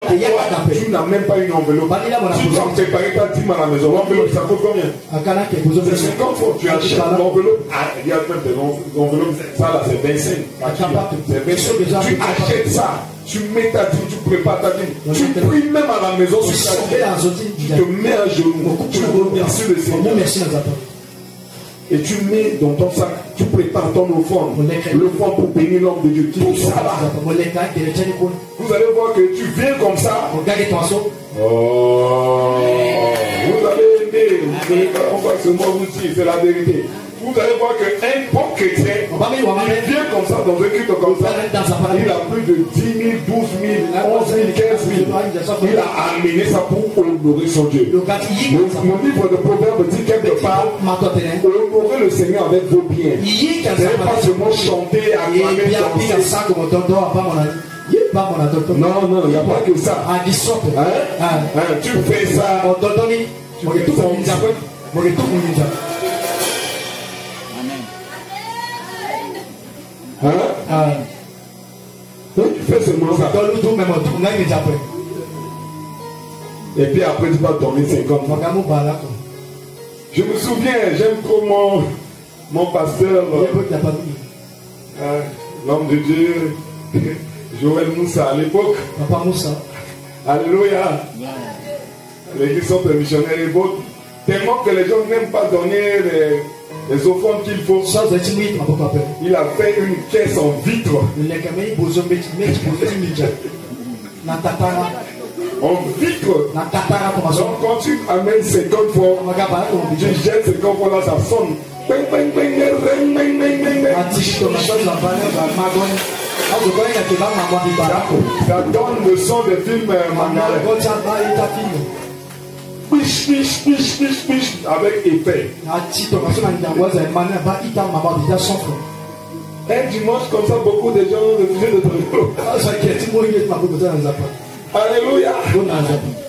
Tu n'as même pas une enveloppe. Tu dois préparer ta dîme à la maison. L'enveloppe, ça coûte combien? C'est 50 francs. Tu achètes l'enveloppe. Il y a même des enveloppes. Ça là, c'est 25. C'est 25. Tu achètes ça. Tu mets ta dîme, tu prépares ta dîme. Tu pries même à la maison sur ta dîme. Tu te mets à genoux. Tu remercies le Seigneur. Et tu mets dans ton sac, tu prépares ton offrande. L'offrande pour bénir l'homme de Dieu. Tout ça là. Vous allez voir que tu viens comme ça. Oh, vous allez aimer. On va seulement vous dire, c'est la vérité. Vous allez voir qu'un bon chrétien, il vient comme ça, dans un culte comme ça, il a plus de 10 000, 12 000, 11 000, 15 000. Il a amené ça pour honorer son Dieu. Le livre de Proverbes dit quelque part, honorer le Seigneur avec vos biens. C'est pas seulement chanter, acclamer, non, non, il n'y a pas que ça. Tu fais ça. Donc tu fais seulement ça. Et puis après tu vas dormir 50 ans. Je me souviens, j'aime trop mon pasteur, l'homme de Dieu, Joël Moussa à l'époque. Papa Moussa. Alléluia. L'église sont des missionnaires et d'autres. Tellement que les gens n'aiment pas donner les offrandes qu'il faut. Il a fait une caisse en vitre. En vitre. Donc quand tu amènes 50 fois, tu jettes 50 fois là, ça sonne. Ça donne le son des films avec effet. Un dimanche comme ça, beaucoup de gens refusaient de donner. Alléluia.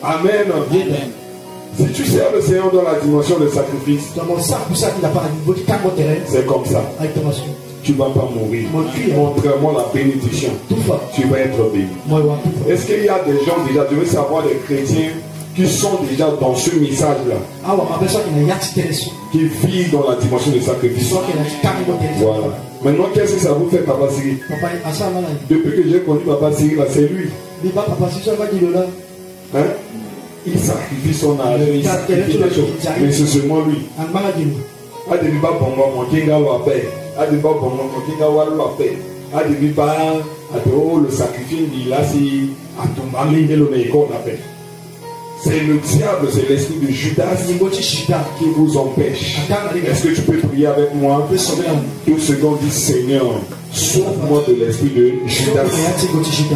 Amen. Si tu sers le Seigneur dans la dimension de sacrifice, c'est comme ça. Tu ne vas pas mourir. Montre-moi la bénédiction. Tu vas être béni. Est-ce qu'il y a des gens déjà, je veux savoir des chrétiens qui sont déjà dans ce message-là, qui vivent dans la dimension du sacrifice. Voilà. Maintenant, qu'est-ce que ça vous fait, Papa Siri? Depuis que j'ai connu Papa Siri, c'est lui. Hein? Il sacrifie son âge, il sacrifie des choses. Mais c'est seulement lui. Le sacrifice, il a si c'est le diable, c'est l'esprit de Judas qui vous empêche. Est-ce que tu peux prier avec moi? 2 secondes, dis Seigneur, sauve-moi de l'esprit de Judas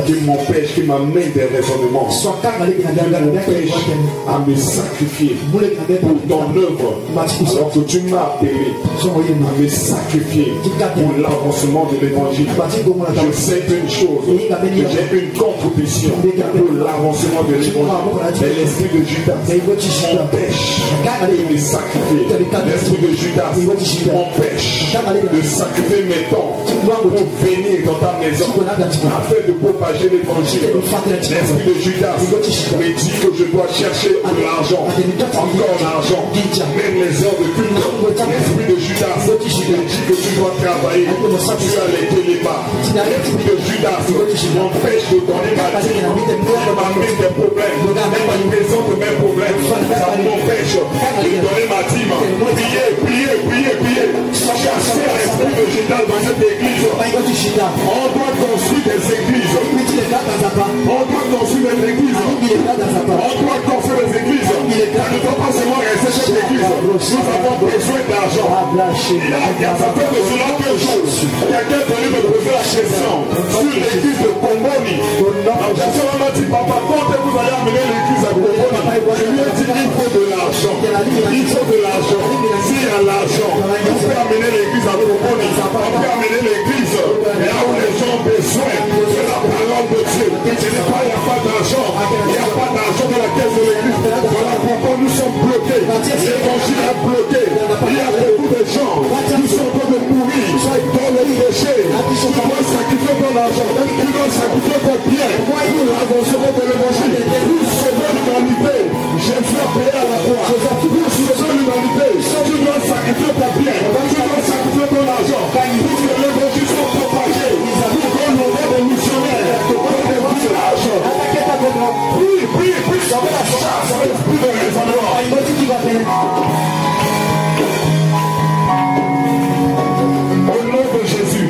qui m'empêche, qui m'amène des raisonnements, qui m'empêche à me sacrifier pour ton œuvre, alors que tu m'as appelé à me sacrifier pour l'avancement de l'évangile. Je sais une chose, que j'ai une contribution pour l'avancement de l'évangile. Mais l'esprit de Judas m'empêche de me sacrifier. L'esprit de Judas m'empêche de sacrifier mes temps pour venir dans ta maison afin de propager l'évangile. L'esprit de Judas me dit que je dois chercher de l'argent, encore l'argent, même les heures de culte. L'esprit de Judas me dit que tu dois travailler, tu as les télébats. L'esprit de Judas m'empêche de donner ma dîme, m'amène des problèmes, même ma maison de mes problèmes, ça m'empêche de donner ma dîme. Priez. Chassez l'esprit de Judas dans cette église. On doit construire des églises. On doit construire des églises. Ça ne doit pas seulement rester cette église. Nous avons besoin d'argent. Ça fait de cela 2 jours. Quelqu'un est venu me poser la question sur l'église de Comboni. La personne m'a dit, papa, quand vous allez amener l'église à Comboni? Je lui ai dit, il faut de l'argent. Il faut de l'argent. S'il y a l'argent, on peut amener l'église à Comboni. On peut amener l'église là où les gens ont besoin de la parole de Dieu. Ce n'est pas, il n'y a pas d'argent. Il n'y a pas d'argent dans la caisse de l'église. Voilà pourquoi nous sommes bloqués. L'évangile est bloqué. Il y a beaucoup de gens qui sont en train de mourir dans le péché. Tu dois sacrifier ton argent. Tu dois sacrifier ton bien pour l'avancement de l'évangile. Au nom de Jésus,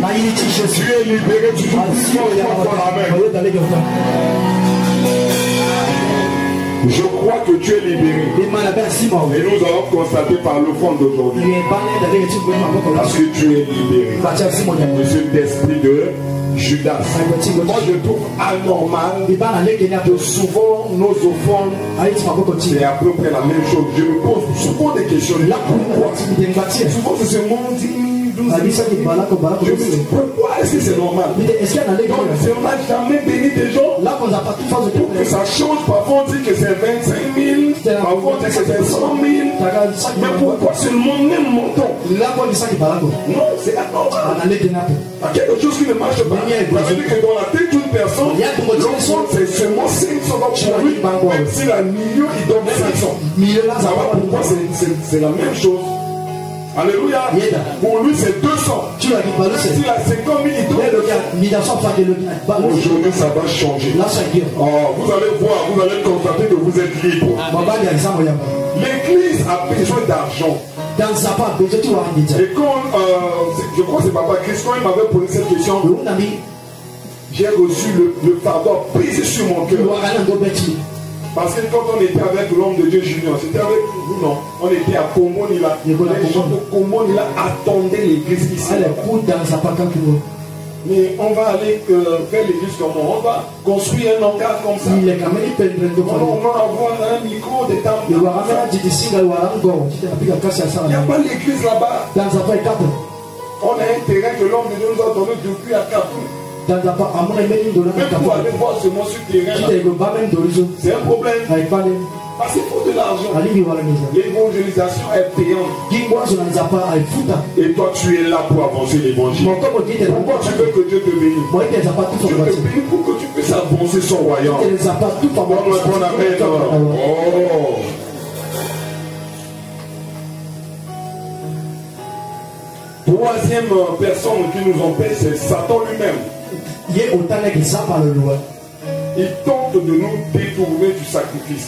tu es libéré du jour. Je crois que tu es libéré. Et nous allons constater par le fond d'aujourd'hui. Parce que tu es libéré de cet esprit de Judas. Moi je trouve anormal que souvent nos offrandes, c'est à peu près la même chose. Je me pose souvent des questions. Là pourquoi? Souvent c'est ce monde dit. Je me dis pourquoi est-ce que c'est normal? Donc, on n'a jamais béni des gens pour que ça change. Parfois on dit que c'est 25 000, parfois on dit que c'est 100 000. Mais pourquoi seulement même montant? Non, c'est anormal. Il y a quelque chose qui ne marche pas. Ça veut dire que dans la tête d'une personne, l'enfant c'est seulement 500 pour lui, même s'il a 1 million, il donne 500. Ça va pourquoi c'est la même chose. Alléluia. Pour lui c'est 200. S'il a 50 000, il donne. Aujourd'hui ça va changer. Oh, vous allez voir, vous allez constater que vous êtes libre. L'église a besoin d'argent. Et quand je crois que c'est Papa Christ, quand il m'avait posé cette question, j'ai reçu le fardeau brisé sur mon cœur. Parce que quand on était avec l'homme de Dieu Junior, c'était avec vous, non? On était à Komonila. Les gens de Komonila attendaient l'église ici. Mais on va aller faire l'église comment? On va construire un hangar comme ça. On va avoir un micro de table. Il n'y a pas l'église là-bas. On a un terrain que l'homme de Dieu nous a donné depuis à Kapoul. Même pour aller voir ce mot sur terrain, c'est un problème. Parce qu'il faut de l'argent. L'évangélisation est payante. Et toi tu es là pour avancer l'évangile. Pourquoi tu veux que Dieu te bénisse? Dieu te bénisse pour que tu puisses avancer son royaume. Oh. Troisième personne qui nous empêche, c'est Satan lui-même. Il tente de nous détourner du sacrifice.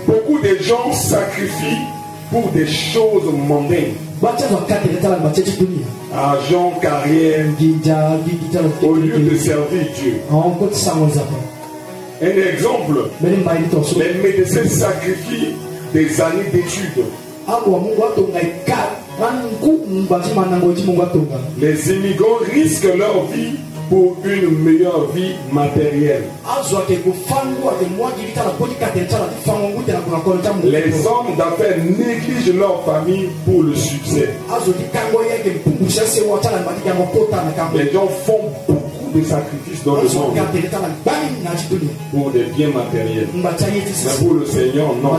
Beaucoup de gens sacrifient pour des choses mondaines. Argent, carrière, au lieu de servir Dieu. Un exemple, les médecins sacrifient des années d'études. Les immigrants risquent leur vie pour une meilleure vie matérielle. Les hommes d'affaires négligent leur famille pour le succès. Les gens font beaucoup de sacrifices dans le monde pour des biens matériels. Mais pour le Seigneur, non.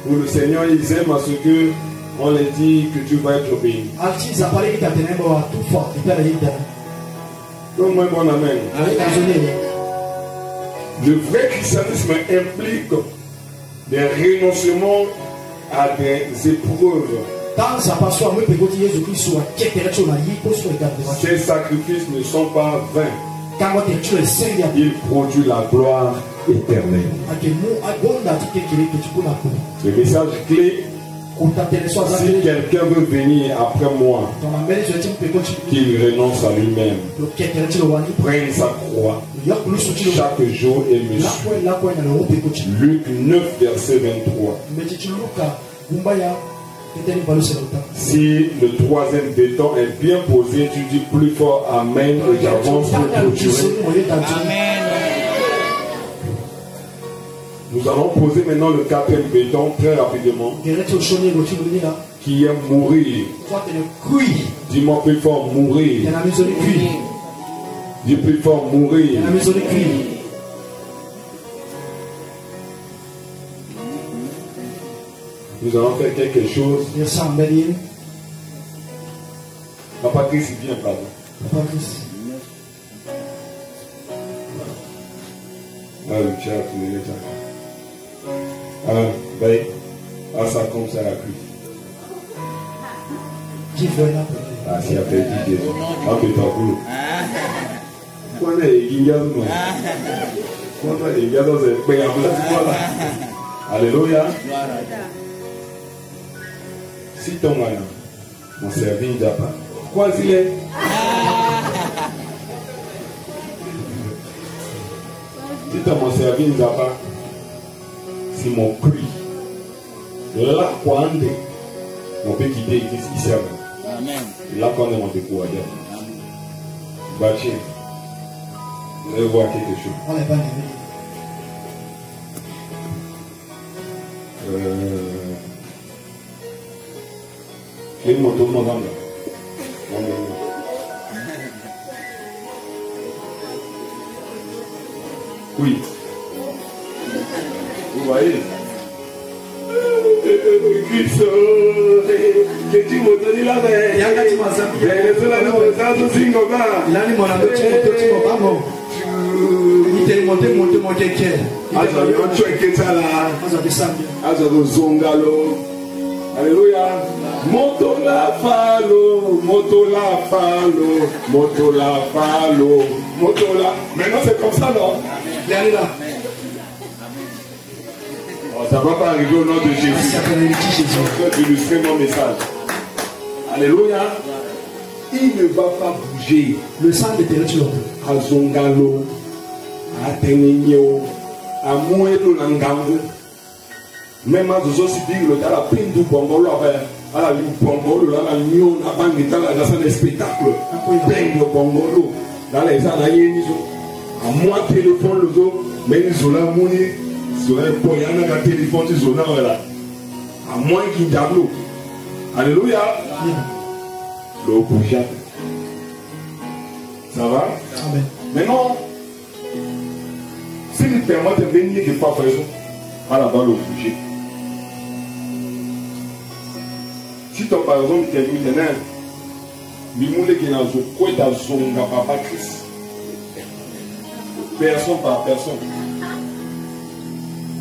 Pour le Seigneur, ils aiment à ce que on leur dit que tu vas être béni. Donc, moi, bon amen. Le vrai christianisme implique des renoncements à des épreuves. Ces sacrifices ne sont pas vains. Il produit la gloire éternelle. Le message clé, si quelqu'un veut venir après moi, qu'il renonce à lui-même, prenne sa croix chaque jour et me suit. Luc 9, verset 23. Si le troisième béton est bien posé, tu dis plus fort Amen et j'avance pour clôturer. Nous allons poser maintenant le quatrième béton très rapidement, qui est mourir. Dis-moi plus fort, mourir. Dis plus fort, mourir. Nous allons faire quelque chose. Papa Chris, il vient, pardon. Papa Chris. Ah, le chat, il est là. Ah, ben, ça comme ça la pluie. Qui fait là? Ah, si, après, dit Jésus. Ah, mais t'as voulu. Quoi, là, il y a Alléluia. Si ton mari m'a servi un japa, quoi il est? Si ton m'a servi un japa, c'est mon cri. Là, quoi, mon peut quitter ici. Amen. Là, quand on est découragé. Bâtir. Vous allez voir quelque chose. Quel moto de madame là? Oui. Vous voyez? Que tu m'as donné la main. Alléluia. Moto la falo. Maintenant c'est comme ça, non? Oh, ça ne va pas arriver au nom de Jésus. Je vais illustrer mon message. Alléluia. Il ne va pas bouger. Le sang de territoire. À Zongalo, à Tenenio, à Mouelo Nangango. Même à Zozo Sibi, le gars a pris du Bongolo, à la Bongolo, à la Nyon, à Bangita, à la salle de spectacle. Plein de Bongolo. Dans les années, à moi, téléphone, le dos, mais ils sont là, mouni. Sur un poyana à téléphone, ils sont là, à moins qu'il y ait. Alléluia. Le bouger. Ça va? Amen. Maintenant, s'il permet de venir quelque part, à la balle au bouger. Si tu par exemple, tu es venu, personne par personne.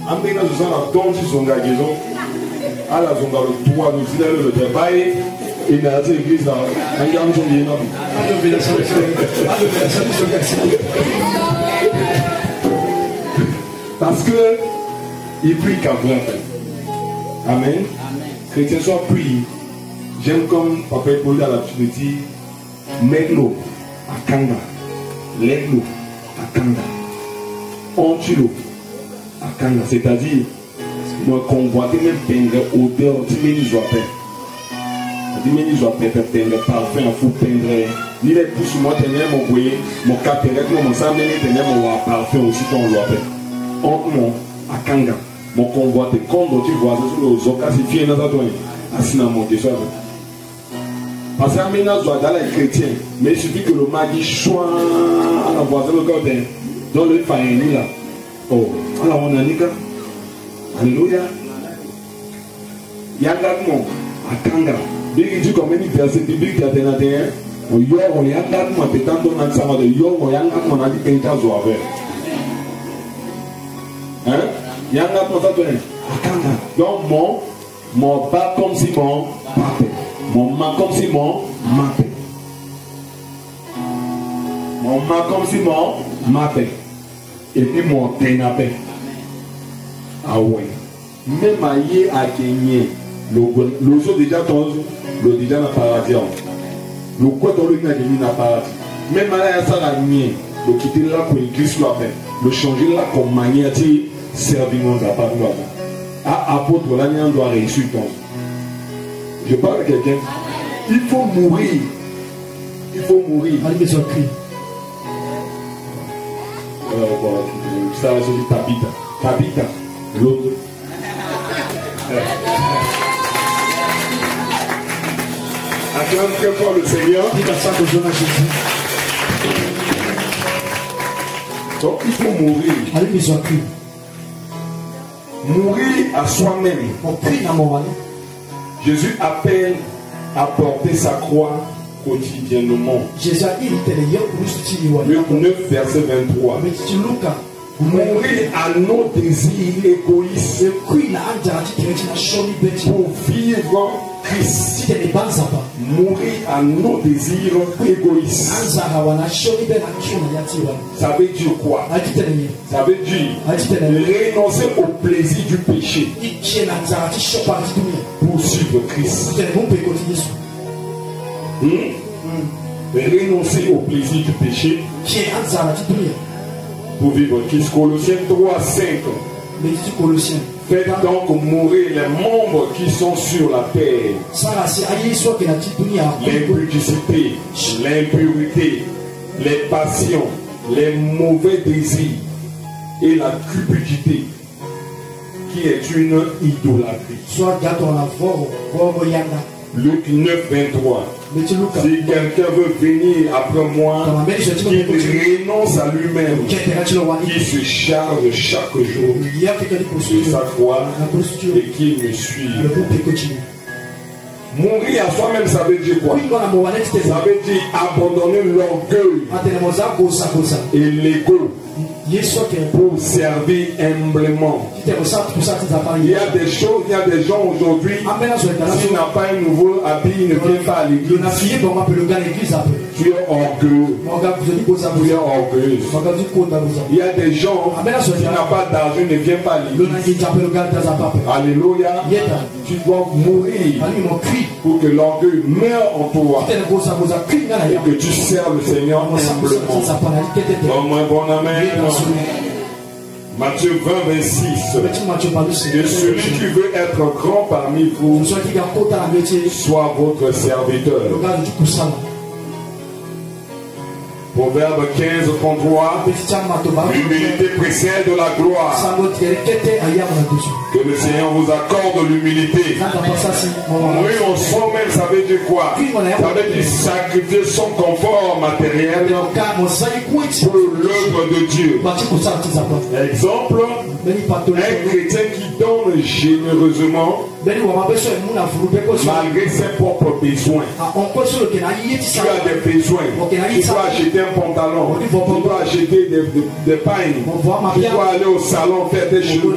En tout cas, nous avons entendu son gageson. À la zone dans le toit, nous disons le travail. Et dans l'église, on a parce que il prie qu'à vous. Amen. Chrétien soit prié. J'aime comme papa Paul dans la Trinité. Mets-le à Kanga. Lève-le à Kanga. Onti-le à Kanga. C'est-à-dire, moi, convoiter même peindre odeur, dis-moi, je peindre. Dis-moi, je peindre parfum, il faut peindre. Ni les pouces, moi, tenir mon voyer, mon capérette, mon sang, tenir mon parfum aussi, quand on le peindre. Entre moi, à Kanga, mon convoiter, quand tu vois, sur le zoka, c'est fier dans ta toile. Assis dans mon déchet. Parce qu'un ménage doit aller chrétien, mais il suffit que le magi soit à la voisine le côté, dans le faïni là. Oh, alors on a dit que. Alléluia. Yangatmo, à Kanga. Big du comme une verset biblique qui a été naté. On y a yangatmo, pétant dans un sama de yo, on yangatmo, on a dit qu'il y a un zoavé. Hein? Yangatmo, ça te dit. À Kanga. Donc, mon bas comme si mon pape. Mon main comme si mon mappe. Mon main comme si mon mappe. Et puis mon ténapé. Ah ouais. Même aïe à Kenya. Le jour déjà ton le déjà n'a pas raté. Le quoi ton le n'a pas raté. Même à ça la nuit. Le quitter là pour l'église la paix. Le changer là comme manière de servir mon appart. À apôtre là, on doit réussir ton. Je parle à quelqu'un. Il faut mourir. Il faut mourir. Allez, son cri. Ça, c'est du Tabita. Tabita. L'autre. Acclame très fort le Seigneur. Donc, il faut mourir. Allez, son cri. Mourir à soi-même. On prie dans mon année. Jésus appelle à porter sa croix quotidiennement. Jésus a dit Luc 9, verset 23. Mourir à nos désirs égoïstes pour vivre Christ, Si tu n'es pas ça, mourir à nos désirs égoïstes. Ça veut dire quoi? Ça veut dire renoncer au plaisir du péché pour suivre Christ. Renoncer au plaisir du péché pour vivre Christ. Colossiens 3:5. Faites donc mourir les membres qui sont sur la terre. L'impudicité, l'impureté, les passions, les mauvais désirs et la cupidité qui est une idolâtrie. Luc 9:23. Si quelqu'un veut venir après moi, qu'il renonce à lui-même, qu'il se charge chaque jour de sa croix et qu'il me suive. Mourir à soi-même, ça veut dire quoi? Ça veut dire abandonner l'orgueil et l'ego pour servir humblement. Il y a des choses, il y a des gens aujourd'hui, s'il n'a pas un nouveau habit, il ne vient pas à l'église. Tu es orgueilleux. Tu es orgueilleuse. Il y a des gens, s'il n'a pas d'argent, il ne vient pas à l'église. Alléluia. Tu dois mourir pour que l'orgueil meure en toi et que tu serves le Seigneur humblement. Donne-moi un bon amen. Matthieu 20:26. Et celui qui veut être grand parmi vous soit votre serviteur. Proverbe 15:33. L'humilité précède la gloire. Que le Seigneur vous accorde l'humilité. Oui, en soi-même, ça veut dire quoi? Ça veut dire sacrifier son confort matériel pour l'œuvre de Dieu. Exemple, un chrétien qui donne généreusement malgré ses propres besoins. Tu as des besoins. Tu dois acheter un pantalon. Tu dois acheter des pailles. Tu dois aller au salon faire des cheveux.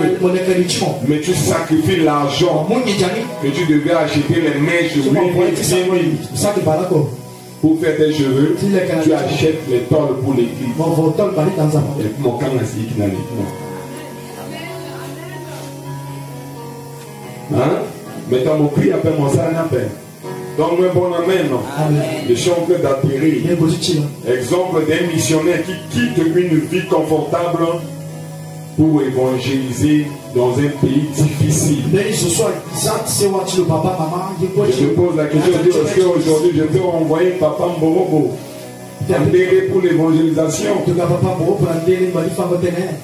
Mais tu sacrifies l'argent que tu devais acheter les mèches de 1000 pour faire des cheveux. Tu achètes les tôles pour l'église. Mon camp ainsi qui n'a pas. Hein? Mais dans mon prix, après mon salaire, appelle. Donne-moi un bon amen. Je suis en train d'atterrir. Exemple d'un missionnaire qui quitte une vie confortable pour évangéliser dans un pays difficile. Je me pose la question, est-ce qu'aujourd'hui je peux envoyer Papa Mborobo pour l'évangélisation?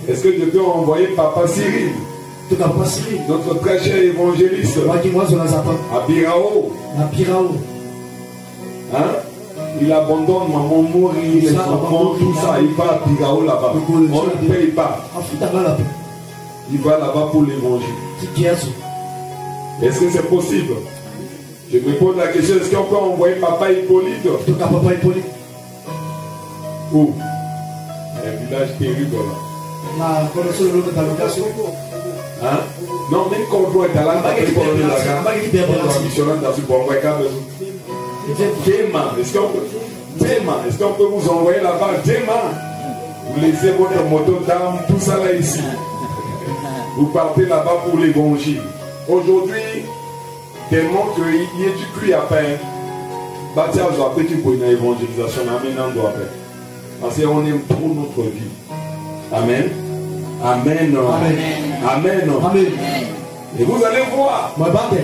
Est-ce que je peux envoyer Papa Cyril, notre très cher évangéliste, à Birao? Hein? Il abandonne maman, mourir, les enfants, tout ça, il va à Birao là-bas. On ne paye pas. Il va là-bas pour l'évangile. Est-ce que c'est possible? Je me pose la question, est-ce qu'on peut envoyer Papa Hippolyte? Où? Un village terrible là. Hein? Non, même quand on est à la est-ce qu'on peut vous envoyer là-bas? Vous laissez votre moto d'âme, tout ça là ici. Vous partez là-bas pour l'évangile. Aujourd'hui, tellement qu'il y a du cuit à pain, bâtir à petit pour une évangélisation, parce qu'on aime trop notre vie. Amen. Amen. Amen. Amen. Et vous allez voir,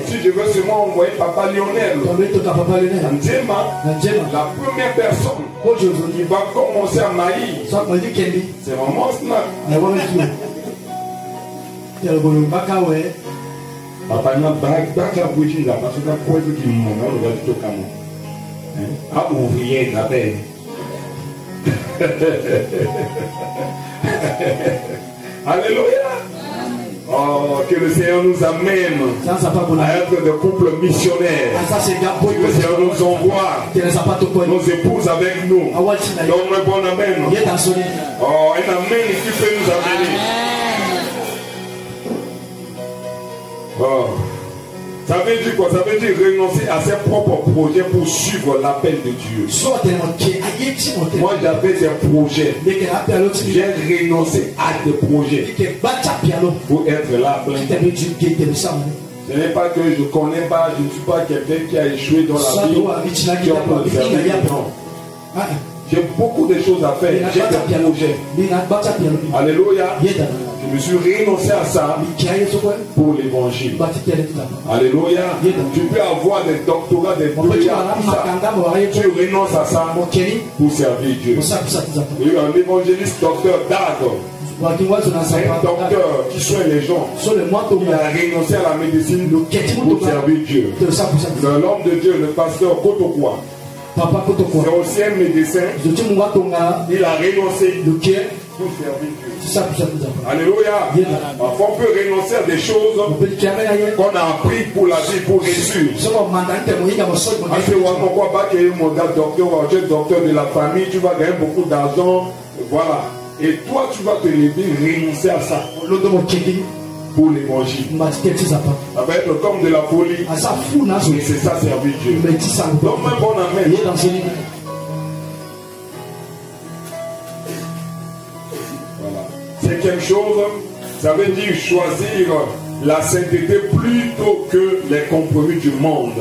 si je veux seulement envoyer Papa Lionel, la première personne qui va commencer à maïr, c'est maman Snap. Papa n'a pas bougi là, parce que la quoi qui m'ont dit au Cameroun. À ouvrier d'abord. Alléluia. Oh, que le Seigneur nous amène à être des couples missionnaires. Que le Seigneur nous envoie nos épouses avec nous. Donc un bon amen. Oh, un amen qui peut nous amener. Oh. Ça veut dire quoi? Ça veut dire renoncer à ses propres projets pour suivre l'appel de Dieu. Moi j'avais des projets. J'ai renoncé à des projets pour être là. Ce n'est pas que je ne connais pas, je ne suis pas quelqu'un qui a échoué dans la vie, qui a observé. J'ai beaucoup de choses à faire. J'ai des projets. Alléluia. Je me suis renoncé à ça pour l'évangile. Alléluia. Tu peux avoir des doctorats, des doctorats, tout ça. Tu renonces à ça pour servir Dieu. Il y a un évangéliste, docteur Dago. C'est un docteur qui soigne les gens. Il a renoncé à la médecine pour servir Dieu. L'homme de Dieu, le pasteur Kotokwa, c'est aussi un médecin. Il a renoncé pour servir Dieu. Alléluia. Parfois on peut renoncer à des choses qu'on a appris pour la vie, pour réussir. Docteur de la famille, tu vas gagner beaucoup d'argent. Voilà. Et toi, tu vas te lever, renoncer à ça pour l'évangile. Ça va être comme de la folie. Mais c'est ça, servir Dieu. Donc, un bon amen. Voilà. C'est quelque chose, ça veut dire choisir la sainteté plutôt que les compromis du monde.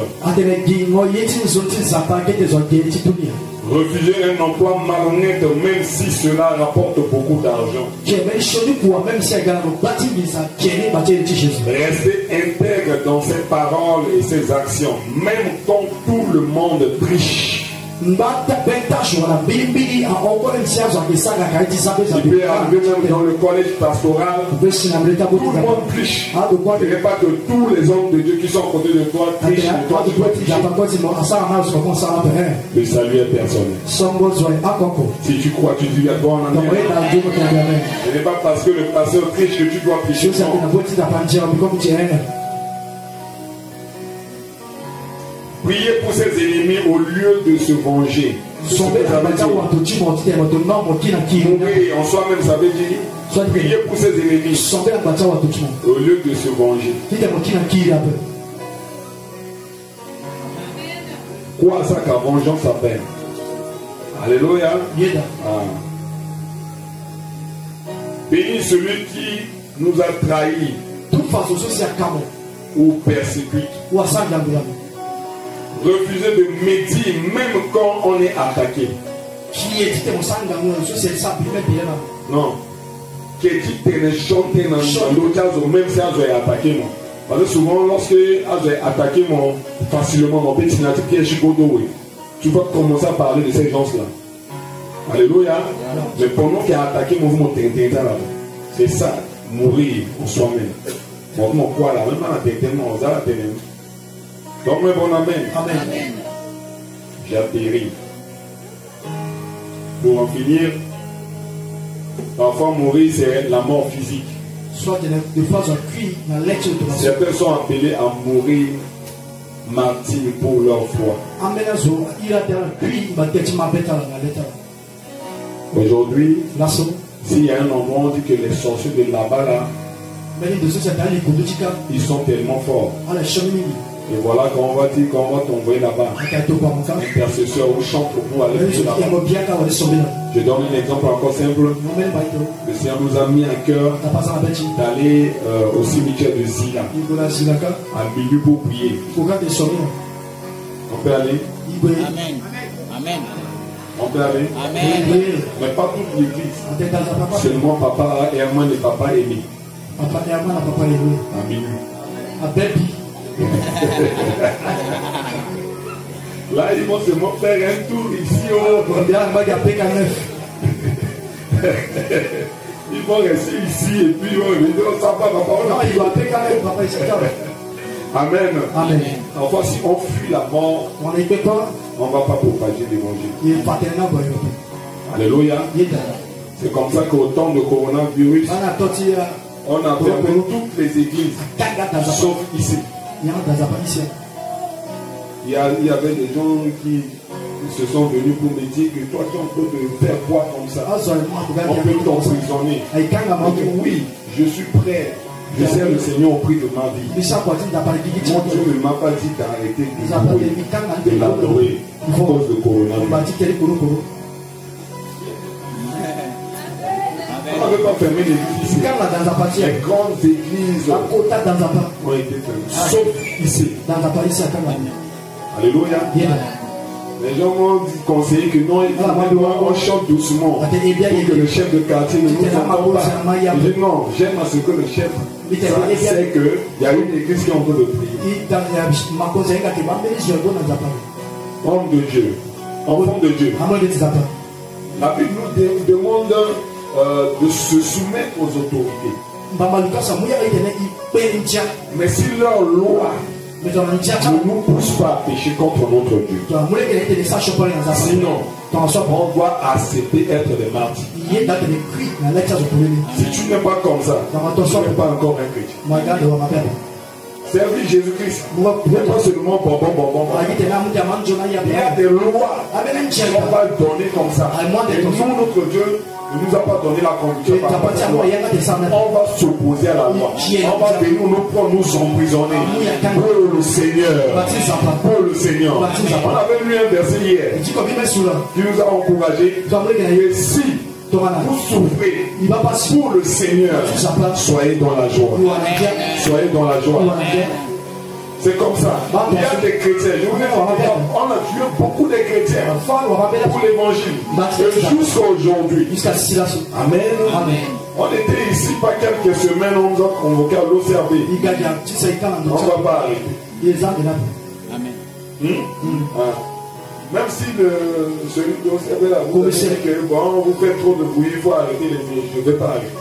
Refuser un emploi malhonnête même si cela rapporte beaucoup d'argent. Rester intègre dans ses paroles et ses actions, même quand tout le monde triche. Il peut arriver même dans le collège pastoral, tout le monde triche. Ce n'est pas que tous les hommes de Dieu qui sont à côté de toi trichent, mais toi tu dois tricher. Le salut est personnel. Si tu crois, tu dis à toi en amen. Ce n'est pas parce que le pasteur triche que tu dois tricher. Prier pour ses ennemis au lieu de se venger. Mourir en soi-même, ça veut dire prier pour ses ennemis au lieu de se venger. Quoi ça qu'à vengeance s'appelle? Alléluia. Bénis celui qui nous a trahis ou persécute. Refuser de médire même quand on est attaqué. Non. Que tu te chantes dans l'autre même si elle est attaqué. Parce que souvent, lorsque elle est attaqué facilement, tu vas commencer à parler de ces gens-là. Alléluia. Mais pendant qu'il a attaqué, c'est ça, mourir en soi-même. Donc, bon amen. Amen. J'atterris. Pour en finir, parfois mourir c'est la mort physique. Certains sont appelés à mourir martyrs pour leur foi. Aujourd'hui, s'il y a un endroit où on dit que les sorciers de là-bas, là, ils sont tellement forts. Et voilà quand on va dire qu'on va t'envoyer là-bas. Intercesseur ou chante pour aller là-bas. Je donne un exemple encore simple. Le Seigneur nous a mis à cœur d'aller au cimetière de Zila, à milieu pour prier. On peut aller? Amen. Amen. On peut aller? Amen. Mais pas toute l'église. Seulement papa Herman et papa Aimé. À minuit. Là, ils vont seulement faire un tour ici. Ils vont rester ici et puis ils vont revenir. Amen. Amen. Enfin, si on fuit la mort, on ne va pas propager l'évangile. Alléluia. C'est comme ça qu'au temps de coronavirus, on a fermé toutes les églises, sauf ici. Il y avait des gens qui se sont venus pour me dire que toi, on peut te faire boire comme ça. On peut t'emprisonner. Oui, je suis prêt Je sers le Seigneur au prix de ma vie. Mon Dieu ne m'a pas dit d'arrêter de l'adorer à cause de coronavirus. On ne veut pas fermer l'église ici. Les grandes églises ont été fermées. Sauf ici. Alléluia. Les gens m'ont conseillé que non, on chante doucement. Pour que le chef de quartier ne nous entende pas. Je dis non, j'aime à ce que le chef sait qu'il y a une église qui est en train de prier. Homme de Dieu. Enfant de Dieu. La Bible nous demande de se soumettre aux autorités. Mais si leur loi ne nous pousse pas à pécher contre notre Dieu, sinon on doit accepter être des martyrs. Si tu n'es pas comme ça, tu n'es pas encore un chrétien. Servir Jésus-Christ n'est pas seulement bon. Il y a des lois qu'on va donner comme ça. Et nous, notre Dieu ne nous a pas donné la conduite par rapport à la loi. On va s'opposer à la loi. On va venir nous emprisonner pour le Seigneur. Pour le Seigneur. On avait lu un verset hier qui nous a encouragés. Et si vous souffrez pour le Seigneur, soyez dans la joie. Soyez dans la joie. C'est comme ça. Il y a des chrétiens. Je vous ai dit, on a tué beaucoup de chrétiens pour l'évangile. Et jusqu'à aujourd'hui. Amen. On était ici pas quelques semaines, on nous a convoqué à l'OCRB. On ne va pas arrêter. Amen. Même si celui de l'OCRB là, vous dit que bon, vous faites trop de bruit, il faut arrêter les filles. Je ne vais pas arrêter.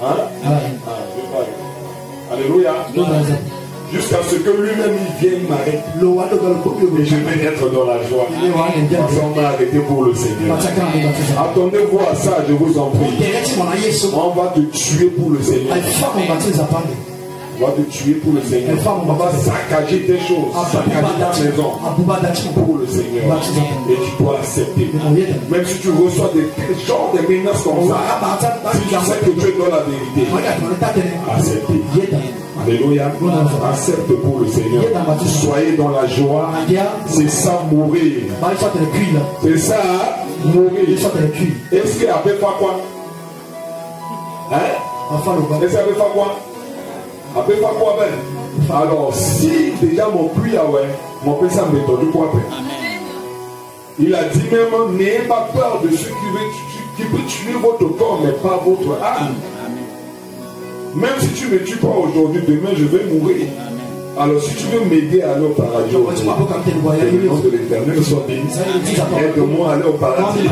Hein? Je vais pas arrêter. Alléluia. Jusqu'à ce que lui-même il vienne m'arrêter. Et je vais être dans la joie. Parce qu'on m'a arrêté pour le Seigneur. Attendez-vous à ça, je vous en prie. On va te tuer pour le Seigneur. On va te tuer pour le Seigneur. On va saccager tes choses, saccager ta maison pour le Seigneur. Et tu dois accepter. Même si tu reçois des genres de menaces comme ça, si tu sais que Dieu donne la vérité, acceptez. Alléluia. Accepte pour le Seigneur. Soyez dans la joie. C'est ça mourir. C'est ça mourir. Est-ce qu'il avait pas quoi? Hein? Est-ce qu'il avait pas quoi? Après pas quoi ben? Alors si déjà mon puits a ouais, mon père ça m'étonne quoi ben? Il a dit même n'ayez pas peur de ceux qui peut tuer votre corps mais pas votre âme. Même si tu ne me tues pas aujourd'hui, demain je vais mourir. Alors si tu veux m'aider à aller au paradis, le nom de l'Éternel soit béni. Aide-moi à aller au paradis.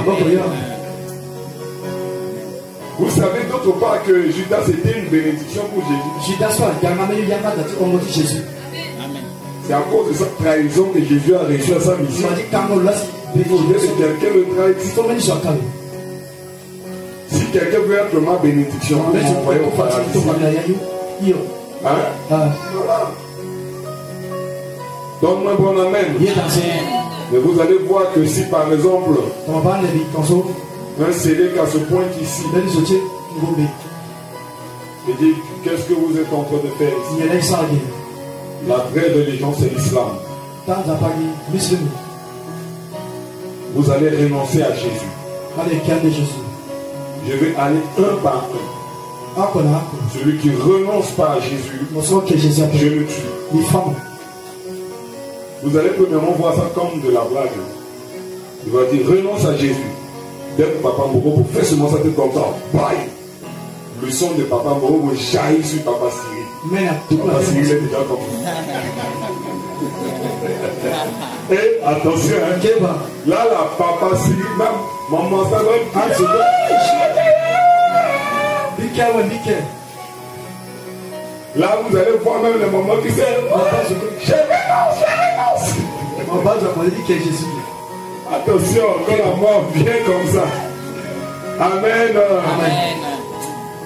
Vous savez d'autre part que Judas était une bénédiction pour Jésus. C'est à cause de cette trahison que Jésus a réussi à sa mission. Il faudrait que quelqu'un le trahisse. Si quelqu'un veut être ma bénédiction, vous m'envoyez au paradis. Hein? Voilà. Donne-moi un bon amen. Mais vous allez voir que si par exemple un CD qu'à ce point ici, il dit qu'est-ce que vous êtes en train de faire ici? La vraie religion c'est l'islam. Vous allez renoncer à Jésus. Je vais aller un par un. Celui qui renonce pas à Jésus, je le tue. Vous allez premièrement voir ça comme de la blague. Il va dire renonce à Jésus. Dès que Papa Moro pour faire seulement ça comme ça, bye. Le son de Papa Moro va jaillir sur Papa Cyril. Papa Cyril est déjà comme ça. Et attention, hein, là la Papa Cyril, même maman ça va être là vous allez voir même les mamans qui disent je renonce. Attention, quand la mort vient comme ça. Amen.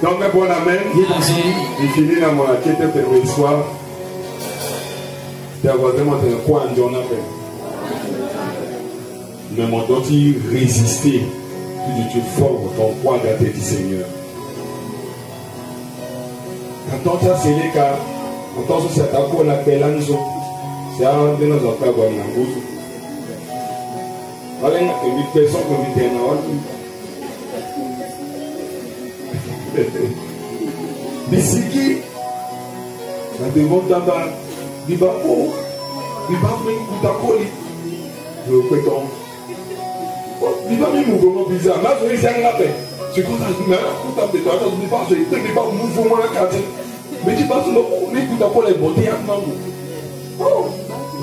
Donc, un bon amen. Il finit dans mon quête de soir. Tu as quoi en Dieu. Mais mon doit résister Tu formes ton poids dans la tête du Seigneur. Quand on s'est les cas, quand on s'est attaqué à la pélanzo, c'est un de nos affaires à Nangozo. Voilà une personne qui vit dans la Bisiki, la demande d'Amba, Bibabo, Bibabo, Koutakoli, le péton. Bibabo, mouvement bizarre, là, je vais un appel. Je compte à ce moment-là, je ne pas, je ne pas mouvement à quartier. Mais tu passes le coup, les Koutakoli, les beautés à Mango. Oh,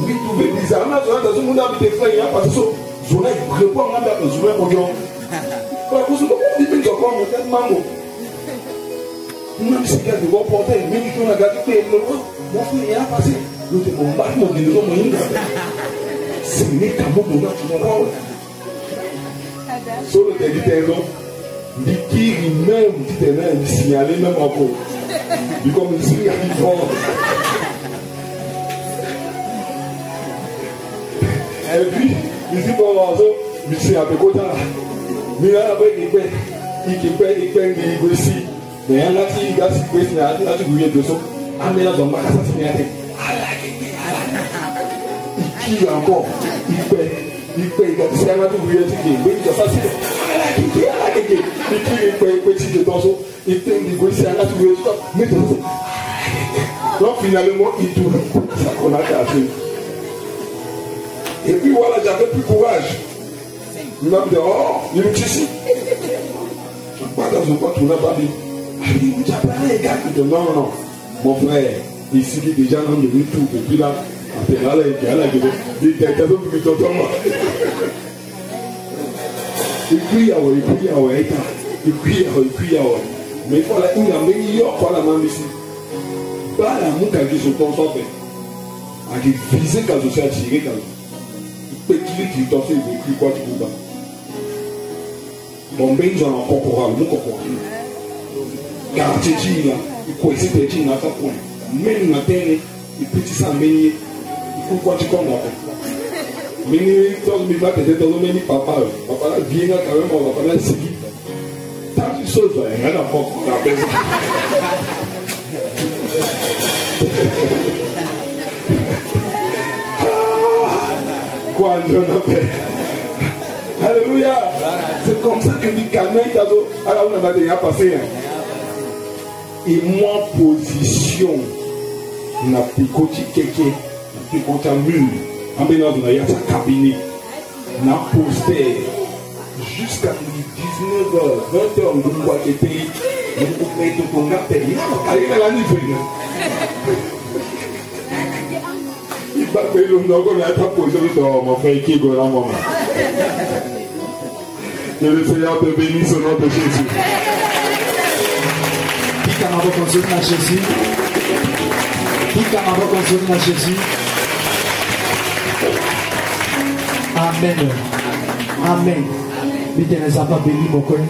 oui, tout est bizarre. Là, je vais dans ce monde avec des frères, parce que je vais répondre à la personne, je vais répondre. Parce que je vais répondre à Mango. Même si quelqu'un doit porter, même si on a gardé le roi, mon frère est passé. L'autre est mon bac, mon délire, mon yin. C'est né comme mon nom, tu vois. Sur le territoire, il tire même, il signale même encore. Il comme il signale fort. Et puis, il dit bon, il s'est un peu content. Mais là, il paye, il ici. Mais il y a un petit gars qui peut être bouillé de son. Ah, mais là, dans ma casa, c'est bien. Il tire encore. Il paye. C'est un petit bouillé de son. Mais il a facile. Il tire, il paye de son. Il paye des gosses, c'est un petit bouillé de son. Mais de son. Donc, finalement, il tourne. Ça qu'on a cassé. Et puis voilà, j'avais plus courage. Il m'a dit, oh, il est ici. Pas dans un coin, tu n'as pas dit. Tu as parlé, gars. Non. Mon frère, ici, il est déjà dans le tout. Et puis là, il était à l'heure, il était à l'heure. Il crie. Mais il faut la une meilleure fois la main ici. Pas la mouque qui se tombe sans fait. À qui viser quand je suis attiré quand il peut qu'il t'en fait, il crie quoi tu peux pas. Mon bain, j'en ai encore mon corporel. Car tu dis là, il faut essayer de dire à ta point. Même la terre, il peut dire ça, mais il faut quoi tu comptes là. Mais il faut que tu fasses des choses, mais papa là vient là quand même, on va pas là seguir. Tant de choses, il y en a pas. Quoi, je n'appelle. Alléluia. C'est comme ça que du calme, alors on a déjà passé. Et moi, position, n'a plus côté quelqu'un, n'a plus côté mur, en venant de la cabinet, n'a posté jusqu'à 19h, 20h, nous voyons que pays, nous pouvons tout ton appel. Allez, la nuit. Il va payer le nom qu'on a pas posé sur mon frère qui est grand maman. Que le Seigneur te bénisse au nom de Jésus. Qui m'a reconstruit à Jésus? Qui m'a reconstruit à Jésus? Amen. Amen. Mais tu ne les as pas bénis, mon coin.